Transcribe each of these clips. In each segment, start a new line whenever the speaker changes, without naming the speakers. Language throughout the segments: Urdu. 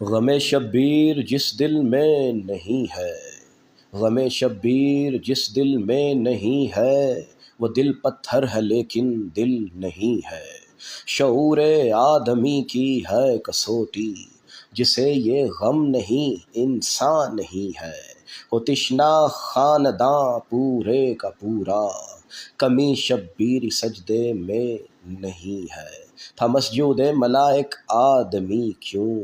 غم شبیر جس دل میں نہیں ہے، غم شبیر جس دل میں نہیں ہے، وہ دل پتھر ہے لیکن دل نہیں ہے۔ شعور آدمی کی ہے کسوٹی، جسے یہ غم نہیں انسان نہیں ہے۔ وہ تشنا خانداں پورے کا پورا، کمی شبیر سجدے میں نہیں ہے۔ تھا مسجود ملائک آدمی کیوں،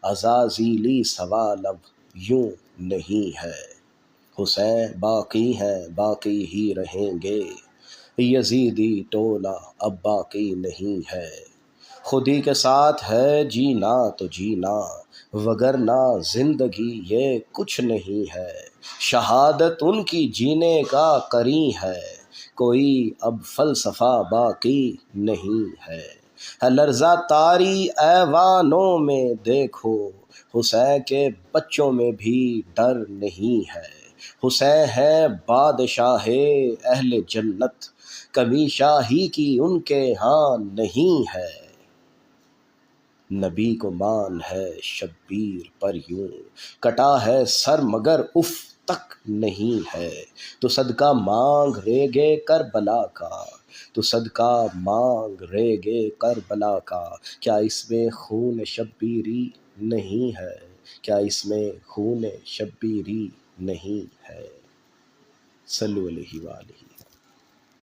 عزازیلی سوال اب یوں نہیں ہے۔ حسین باقی ہیں باقی ہی رہیں گے، یزیدی ٹولہ اب باقی نہیں ہے۔ خودی کے ساتھ ہے جینا تو جینا، وگرنہ زندگی یہ کچھ نہیں ہے۔ شہادت ان کی جینے کا قرین ہے، کوئی اب فلسفہ باقی نہیں ہے۔ ہے لرزہ طاری ایوانوں میں دیکھو، حسین کے بچوں میں بھی ڈر نہیں ہے۔ حسین ہے بادشاہ اہل جنت، کمی شاہی کی ان کے ہاں نہیں ہے۔ نبی کو مان ہے شبیر پر یوں، کٹا ہے سر مگر اف تک نہیں ہے۔ تو صدقہ مانگ ریگے کربلا کا، تو صدقہ مانگ ریگے کربلا کا، کیا اس میں خون شبیری نہیں ہے؟ کیا اس میں خون شبیری نہیں ہے؟ صلو علیہ وآلہ